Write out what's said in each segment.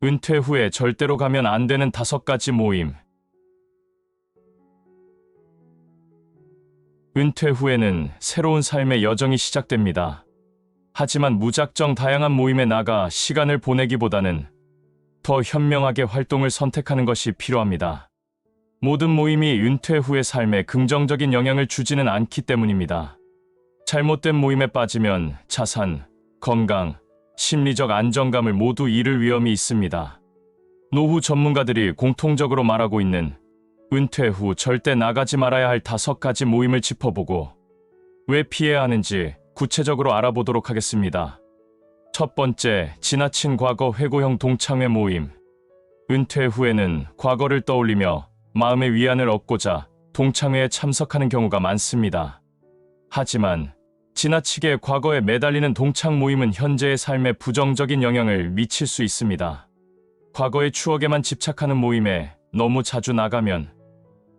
은퇴 후에 절대로 가면 안 되는 5가지 모임. 은퇴 후에는 새로운 삶의 여정이 시작됩니다. 하지만 무작정 다양한 모임에 나가 시간을 보내기보다는 더 현명하게 활동을 선택하는 것이 필요합니다. 모든 모임이 은퇴 후의 삶에 긍정적인 영향을 주지는 않기 때문입니다. 잘못된 모임에 빠지면 자산, 건강, 심리적 안정감을 모두 잃을 위험이 있습니다. 노후 전문가들이 공통적으로 말하고 있는 은퇴 후 절대 나가지 말아야 할 5가지 모임을 짚어보고 왜 피해야 하는지 구체적으로 알아보도록 하겠습니다. 첫 번째, 지나친 과거 회고형 동창회 모임. 은퇴 후에는 과거를 떠올리며 마음의 위안을 얻고자 동창회에 참석하는 경우가 많습니다. 하지만 지나치게 과거에 매달리는 동창 모임은 현재의 삶에 부정적인 영향을 미칠 수 있습니다. 과거의 추억에만 집착하는 모임에 너무 자주 나가면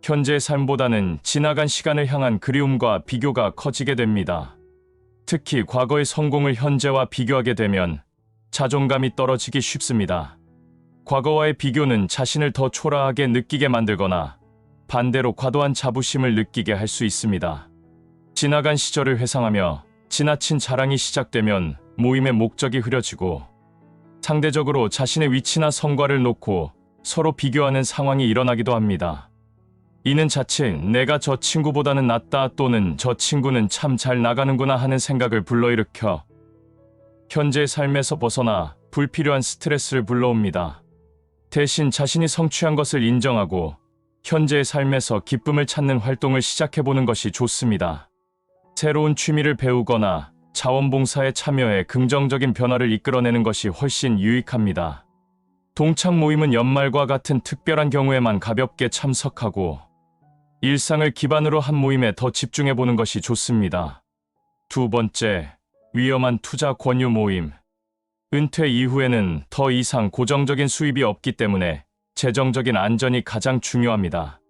현재의 삶보다는 지나간 시간을 향한 그리움과 비교가 커지게 됩니다. 특히 과거의 성공을 현재와 비교하게 되면 자존감이 떨어지기 쉽습니다. 과거와의 비교는 자신을 더 초라하게 느끼게 만들거나 반대로 과도한 자부심을 느끼게 할 수 있습니다. 지나간 시절을 회상하며 지나친 자랑이 시작되면 모임의 목적이 흐려지고 상대적으로 자신의 위치나 성과를 놓고 서로 비교하는 상황이 일어나기도 합니다. 이는 자칫 내가 저 친구보다는 낫다 또는 저 친구는 참 잘 나가는구나 하는 생각을 불러일으켜 현재의 삶에서 벗어나 불필요한 스트레스를 불러옵니다. 대신 자신이 성취한 것을 인정하고 현재의 삶에서 기쁨을 찾는 활동을 시작해보는 것이 좋습니다. 새로운 취미를 배우거나 자원봉사에 참여해 긍정적인 변화를 이끌어내는 것이 훨씬 유익합니다. 동창 모임은 연말과 같은 특별한 경우에만 가볍게 참석하고 일상을 기반으로 한 모임에 더 집중해보는 것이 좋습니다. 두 번째, 위험한 투자 권유 모임. 은퇴 이후에는 더 이상 고정적인 수입이 없기 때문에 재정적인 안전이 가장 중요합니다.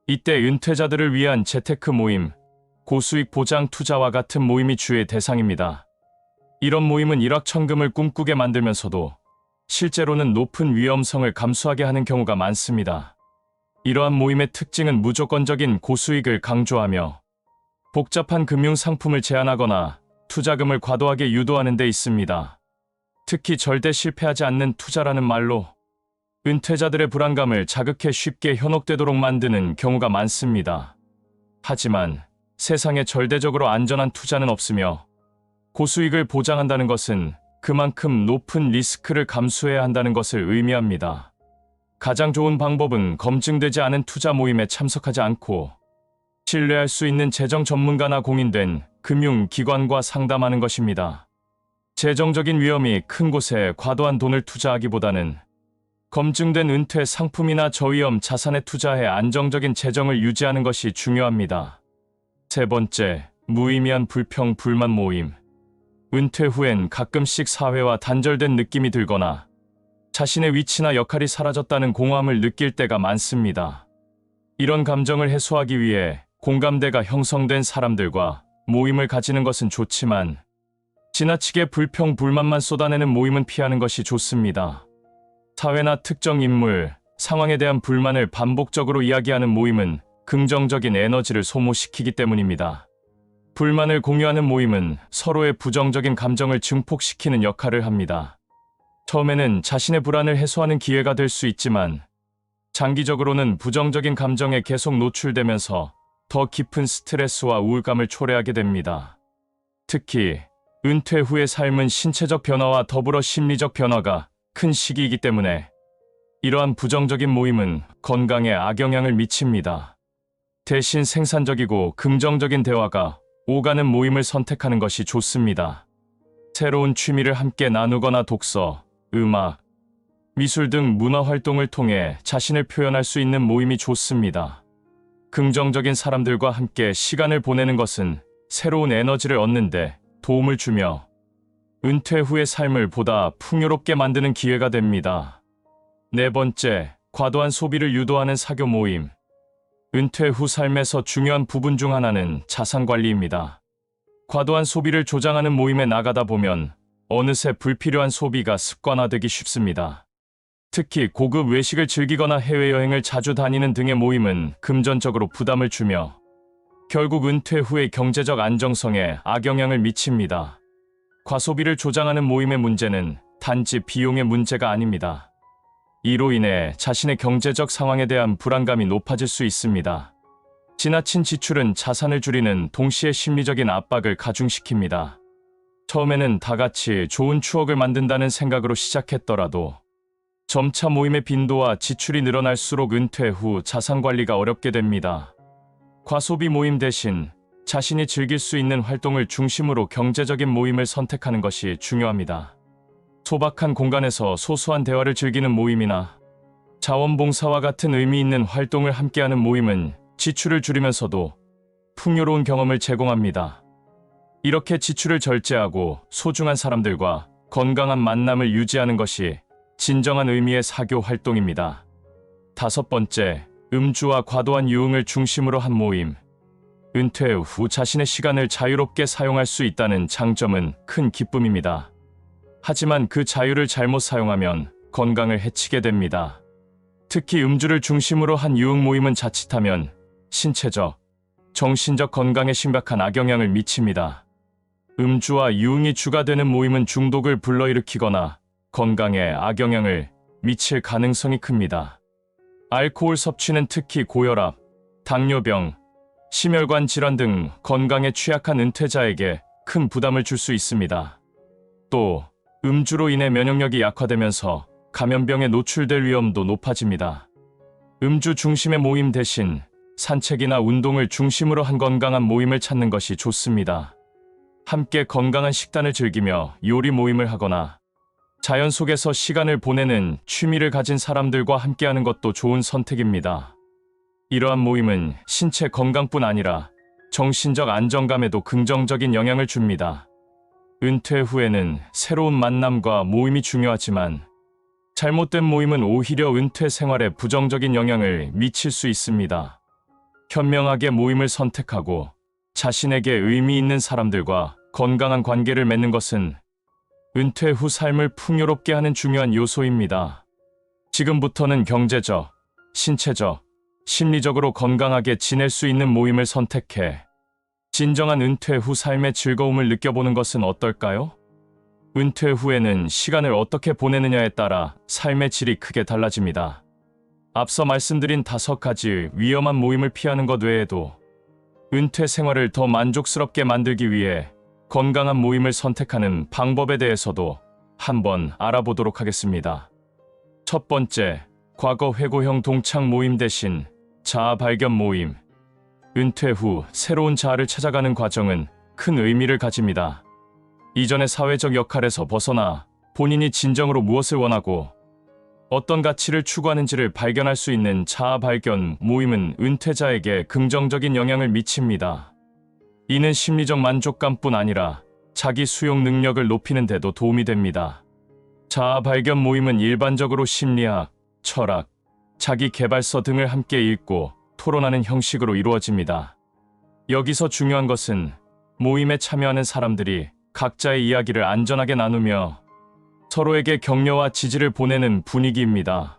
이때 은퇴자들을 위한 재테크 모임, 고수익 보장 투자와 같은 모임이 주의 대상입니다. 이런 모임은 일확천금을 꿈꾸게 만들면서도 실제로는 높은 위험성을 감수하게 하는 경우가 많습니다. 이러한 모임의 특징은 무조건적인 고수익을 강조하며 복잡한 금융 상품을 제안하거나 투자금을 과도하게 유도하는 데 있습니다. 특히 절대 실패하지 않는 투자라는 말로 은퇴자들의 불안감을 자극해 쉽게 현혹되도록 만드는 경우가 많습니다. 하지만 세상에 절대적으로 안전한 투자는 없으며 고수익을 보장한다는 것은 그만큼 높은 리스크를 감수해야 한다는 것을 의미합니다. 가장 좋은 방법은 검증되지 않은 투자 모임에 참석하지 않고 신뢰할 수 있는 재정 전문가나 공인된 금융기관과 상담하는 것입니다. 재정적인 위험이 큰 곳에 과도한 돈을 투자하기보다는 검증된 은퇴 상품이나 저위험 자산에 투자해 안정적인 재정을 유지하는 것이 중요합니다. 세 번째, 무의미한 불평, 불만 모임. 은퇴 후엔 가끔씩 사회와 단절된 느낌이 들거나 자신의 위치나 역할이 사라졌다는 공허함을 느낄 때가 많습니다. 이런 감정을 해소하기 위해 공감대가 형성된 사람들과 모임을 가지는 것은 좋지만 지나치게 불평, 불만만 쏟아내는 모임은 피하는 것이 좋습니다. 사회나 특정 인물, 상황에 대한 불만을 반복적으로 이야기하는 모임은 긍정적인 에너지를 소모시키기 때문입니다. 불만을 공유하는 모임은 서로의 부정적인 감정을 증폭시키는 역할을 합니다. 처음에는 자신의 불안을 해소하는 기회가 될 수 있지만 장기적으로는 부정적인 감정에 계속 노출되면서 더 깊은 스트레스와 우울감을 초래하게 됩니다. 특히 은퇴 후의 삶은 신체적 변화와 더불어 심리적 변화가 큰 시기이기 때문에 이러한 부정적인 모임은 건강에 악영향을 미칩니다. 대신 생산적이고 긍정적인 대화가 오가는 모임을 선택하는 것이 좋습니다. 새로운 취미를 함께 나누거나 독서, 음악, 미술 등 문화 활동을 통해 자신을 표현할 수 있는 모임이 좋습니다. 긍정적인 사람들과 함께 시간을 보내는 것은 새로운 에너지를 얻는데 도움을 주며 은퇴 후의 삶을 보다 풍요롭게 만드는 기회가 됩니다. 네 번째, 과도한 소비를 유도하는 사교 모임. 은퇴 후 삶에서 중요한 부분 중 하나는 자산 관리입니다. 과도한 소비를 조장하는 모임에 나가다 보면 어느새 불필요한 소비가 습관화되기 쉽습니다. 특히 고급 외식을 즐기거나 해외여행을 자주 다니는 등의 모임은 금전적으로 부담을 주며 결국 은퇴 후의 경제적 안정성에 악영향을 미칩니다. 과소비를 조장하는 모임의 문제는 단지 비용의 문제가 아닙니다. 이로 인해 자신의 경제적 상황에 대한 불안감이 높아질 수 있습니다. 지나친 지출은 자산을 줄이는 동시에 심리적인 압박을 가중시킵니다. 처음에는 다 같이 좋은 추억을 만든다는 생각으로 시작했더라도 점차 모임의 빈도와 지출이 늘어날수록 은퇴 후 자산 관리가 어렵게 됩니다. 과소비 모임 대신 자신이 즐길 수 있는 활동을 중심으로 경제적인 모임을 선택하는 것이 중요합니다. 소박한 공간에서 소소한 대화를 즐기는 모임이나 자원봉사와 같은 의미 있는 활동을 함께하는 모임은 지출을 줄이면서도 풍요로운 경험을 제공합니다. 이렇게 지출을 절제하고 소중한 사람들과 건강한 만남을 유지하는 것이 진정한 의미의 사교 활동입니다. 5번째, 음주와 과도한 유흥을 중심으로 한 모임. 은퇴 후 자신의 시간을 자유롭게 사용할 수 있다는 장점은 큰 기쁨입니다. 하지만 그 자유를 잘못 사용하면 건강을 해치게 됩니다. 특히 음주를 중심으로 한 유흥 모임은 자칫하면 신체적, 정신적 건강에 심각한 악영향을 미칩니다. 음주와 유흥이 주가 되는 모임은 중독을 불러일으키거나 건강에 악영향을 미칠 가능성이 큽니다. 알코올 섭취는 특히 고혈압, 당뇨병, 심혈관 질환 등 건강에 취약한 은퇴자에게 큰 부담을 줄 수 있습니다. 또 음주로 인해 면역력이 약화되면서 감염병에 노출될 위험도 높아집니다. 음주 중심의 모임 대신 산책이나 운동을 중심으로 한 건강한 모임을 찾는 것이 좋습니다. 함께 건강한 식단을 즐기며 요리 모임을 하거나 자연 속에서 시간을 보내는 취미를 가진 사람들과 함께하는 것도 좋은 선택입니다. 이러한 모임은 신체 건강뿐 아니라 정신적 안정감에도 긍정적인 영향을 줍니다. 은퇴 후에는 새로운 만남과 모임이 중요하지만 잘못된 모임은 오히려 은퇴 생활에 부정적인 영향을 미칠 수 있습니다. 현명하게 모임을 선택하고 자신에게 의미 있는 사람들과 건강한 관계를 맺는 것은 은퇴 후 삶을 풍요롭게 하는 중요한 요소입니다. 지금부터는 경제적, 신체적, 심리적으로 건강하게 지낼 수 있는 모임을 선택해 진정한 은퇴 후 삶의 즐거움을 느껴보는 것은 어떨까요? 은퇴 후에는 시간을 어떻게 보내느냐에 따라 삶의 질이 크게 달라집니다. 앞서 말씀드린 5가지 위험한 모임을 피하는 것 외에도 은퇴 생활을 더 만족스럽게 만들기 위해 건강한 모임을 선택하는 방법에 대해서도 한번 알아보도록 하겠습니다. 첫 번째, 과거 회고형 동창 모임 대신 자아 발견 모임. 은퇴 후 새로운 자아를 찾아가는 과정은 큰 의미를 가집니다. 이전의 사회적 역할에서 벗어나 본인이 진정으로 무엇을 원하고 어떤 가치를 추구하는지를 발견할 수 있는 자아 발견 모임은 은퇴자에게 긍정적인 영향을 미칩니다. 이는 심리적 만족감뿐 아니라 자기 수용 능력을 높이는 데도 도움이 됩니다. 자아 발견 모임은 일반적으로 심리학, 철학, 자기 개발서 등을 함께 읽고 토론하는 형식으로 이루어집니다. 여기서 중요한 것은 모임에 참여하는 사람들이 각자의 이야기를 안전하게 나누며 서로에게 격려와 지지를 보내는 분위기입니다.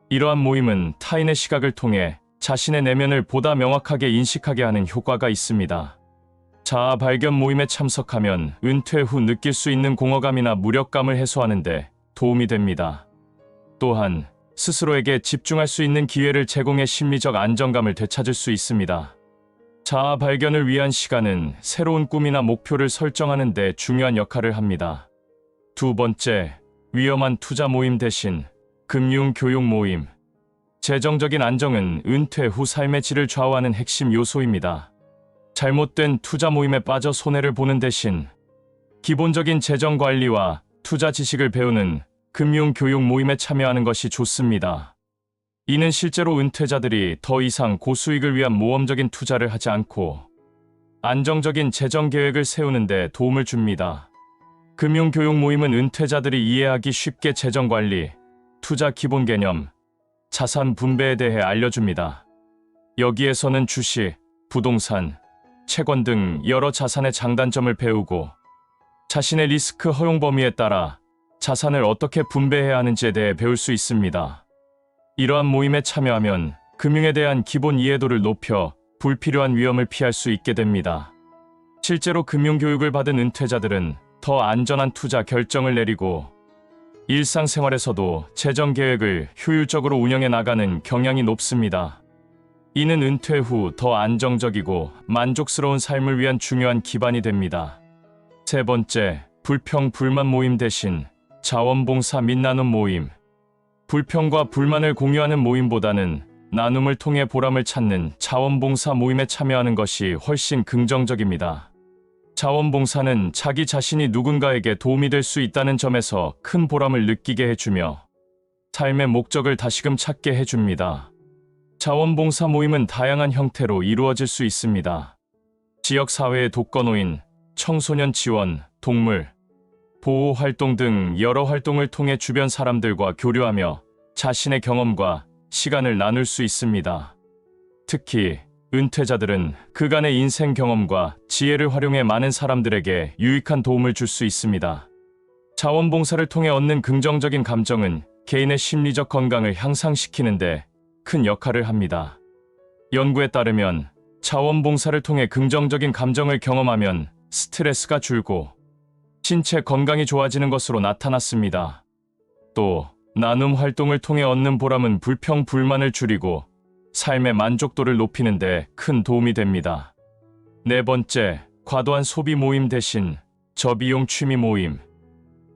이러한 모임은 타인의 시각을 통해 자신의 내면을 보다 명확하게 인식하게 하는 효과가 있습니다. 자아 발견 모임에 참석하면 은퇴 후 느낄 수 있는 공허감이나 무력감을 해소하는 데 도움이 됩니다. 또한 스스로에게 집중할 수 있는 기회를 제공해 심리적 안정감을 되찾을 수 있습니다. 자아 발견을 위한 시간은 새로운 꿈이나 목표를 설정하는 데 중요한 역할을 합니다. 두 번째, 위험한 투자 모임 대신 금융 교육 모임. 재정적인 안정은 은퇴 후 삶의 질을 좌우하는 핵심 요소입니다. 잘못된 투자 모임에 빠져 손해를 보는 대신 기본적인 재정 관리와 투자 지식을 배우는 금융 교육 모임에 참여하는 것이 좋습니다. 이는 실제로 은퇴자들이 더 이상 고수익을 위한 모험적인 투자를 하지 않고 안정적인 재정 계획을 세우는 데 도움을 줍니다. 금융 교육 모임은 은퇴자들이 이해하기 쉽게 재정 관리, 투자 기본 개념, 자산 분배에 대해 알려줍니다. 여기에서는 주식, 부동산, 채권 등 여러 자산의 장단점을 배우고 자신의 리스크 허용 범위에 따라 자산을 어떻게 분배해야 하는지에 대해 배울 수 있습니다. 이러한 모임에 참여하면 금융에 대한 기본 이해도를 높여 불필요한 위험을 피할 수 있게 됩니다. 실제로 금융교육을 받은 은퇴자들은 더 안전한 투자 결정을 내리고 일상생활에서도 재정 계획을 효율적으로 운영해 나가는 경향이 높습니다. 이는 은퇴 후 더 안정적이고 만족스러운 삶을 위한 중요한 기반이 됩니다. 세 번째, 불평 불만 모임 대신 자원봉사 및 나눔 모임. 불평과 불만을 공유하는 모임보다는 나눔을 통해 보람을 찾는 자원봉사 모임에 참여하는 것이 훨씬 긍정적입니다. 자원봉사는 자기 자신이 누군가에게 도움이 될 수 있다는 점에서 큰 보람을 느끼게 해주며 삶의 목적을 다시금 찾게 해줍니다. 자원봉사 모임은 다양한 형태로 이루어질 수 있습니다. 지역사회의 독거노인, 청소년 지원, 동물, 보호 활동 등 여러 활동을 통해 주변 사람들과 교류하며 자신의 경험과 시간을 나눌 수 있습니다. 특히 은퇴자들은 그간의 인생 경험과 지혜를 활용해 많은 사람들에게 유익한 도움을 줄 수 있습니다. 자원봉사를 통해 얻는 긍정적인 감정은 개인의 심리적 건강을 향상시키는 데 큰 역할을 합니다. 연구에 따르면 자원봉사를 통해 긍정적인 감정을 경험하면 스트레스가 줄고 신체 건강이 좋아지는 것으로 나타났습니다. 또 나눔 활동을 통해 얻는 보람은 불평 불만을 줄이고 삶의 만족도를 높이는 데 큰 도움이 됩니다. 네 번째, 과도한 소비 모임 대신 저비용 취미 모임.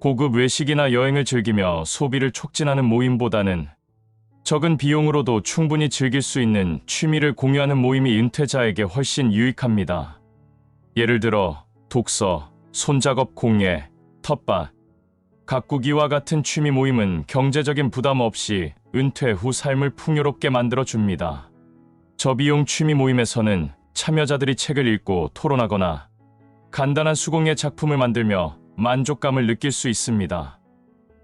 고급 외식이나 여행을 즐기며 소비를 촉진하는 모임보다는 적은 비용으로도 충분히 즐길 수 있는 취미를 공유하는 모임이 은퇴자에게 훨씬 유익합니다. 예를 들어 독서, 손작업 공예, 텃밭, 가꾸기와 같은 취미 모임은 경제적인 부담 없이 은퇴 후 삶을 풍요롭게 만들어줍니다. 저비용 취미 모임에서는 참여자들이 책을 읽고 토론하거나 간단한 수공예 작품을 만들며 만족감을 느낄 수 있습니다.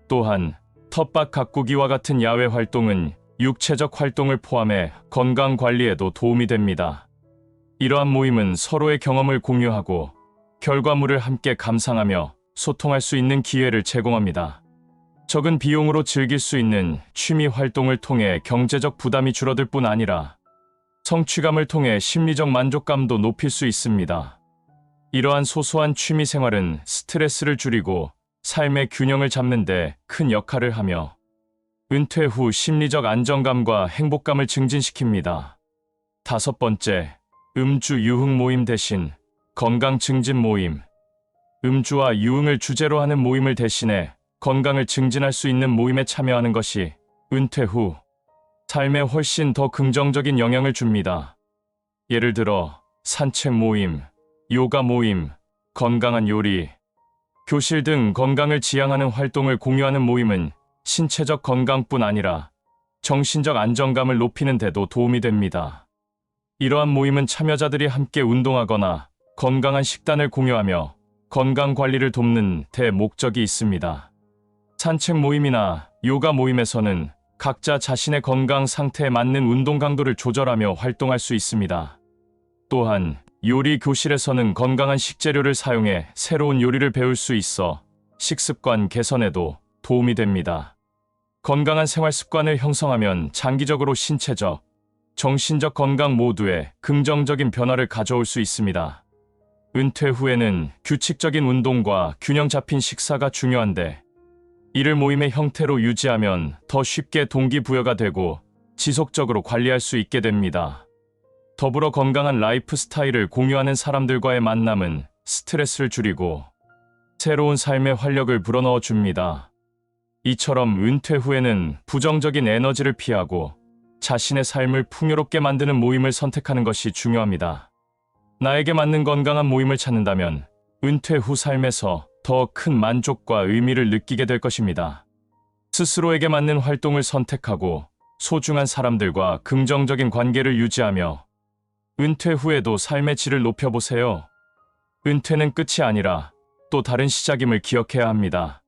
또한 텃밭 가꾸기와 같은 야외 활동은 육체적 활동을 포함해 건강 관리에도 도움이 됩니다. 이러한 모임은 서로의 경험을 공유하고 결과물을 함께 감상하며 소통할 수 있는 기회를 제공합니다. 적은 비용으로 즐길 수 있는 취미 활동을 통해 경제적 부담이 줄어들 뿐 아니라 성취감을 통해 심리적 만족감도 높일 수 있습니다. 이러한 소소한 취미 생활은 스트레스를 줄이고 삶의 균형을 잡는 데 큰 역할을 하며 은퇴 후 심리적 안정감과 행복감을 증진시킵니다. 다섯 번째, 음주 유흥 모임 대신 건강 증진 모임. 음주와 유흥을 주제로 하는 모임을 대신해 건강을 증진할 수 있는 모임에 참여하는 것이 은퇴 후 삶에 훨씬 더 긍정적인 영향을 줍니다. 예를 들어 산책 모임, 요가 모임, 건강한 요리, 교실 등 건강을 지향하는 활동을 공유하는 모임은 신체적 건강뿐 아니라 정신적 안정감을 높이는 데도 도움이 됩니다. 이러한 모임은 참여자들이 함께 운동하거나 건강한 식단을 공유하며 건강 관리를 돕는 데 목적이 있습니다. 산책 모임이나 요가 모임에서는 각자 자신의 건강 상태에 맞는 운동 강도를 조절하며 활동할 수 있습니다. 또한 요리 교실에서는 건강한 식재료를 사용해 새로운 요리를 배울 수 있어 식습관 개선에도 도움이 됩니다. 건강한 생활 습관을 형성하면 장기적으로 신체적, 정신적 건강 모두에 긍정적인 변화를 가져올 수 있습니다. 은퇴 후에는 규칙적인 운동과 균형 잡힌 식사가 중요한데 이를 모임의 형태로 유지하면 더 쉽게 동기부여가 되고 지속적으로 관리할 수 있게 됩니다. 더불어 건강한 라이프 스타일을 공유하는 사람들과의 만남은 스트레스를 줄이고 새로운 삶의 활력을 불어넣어 줍니다. 이처럼 은퇴 후에는 부정적인 에너지를 피하고 자신의 삶을 풍요롭게 만드는 모임을 선택하는 것이 중요합니다. 나에게 맞는 건강한 모임을 찾는다면 은퇴 후 삶에서 더 큰 만족과 의미를 느끼게 될 것입니다. 스스로에게 맞는 활동을 선택하고 소중한 사람들과 긍정적인 관계를 유지하며 은퇴 후에도 삶의 질을 높여보세요. 은퇴는 끝이 아니라 또 다른 시작임을 기억해야 합니다.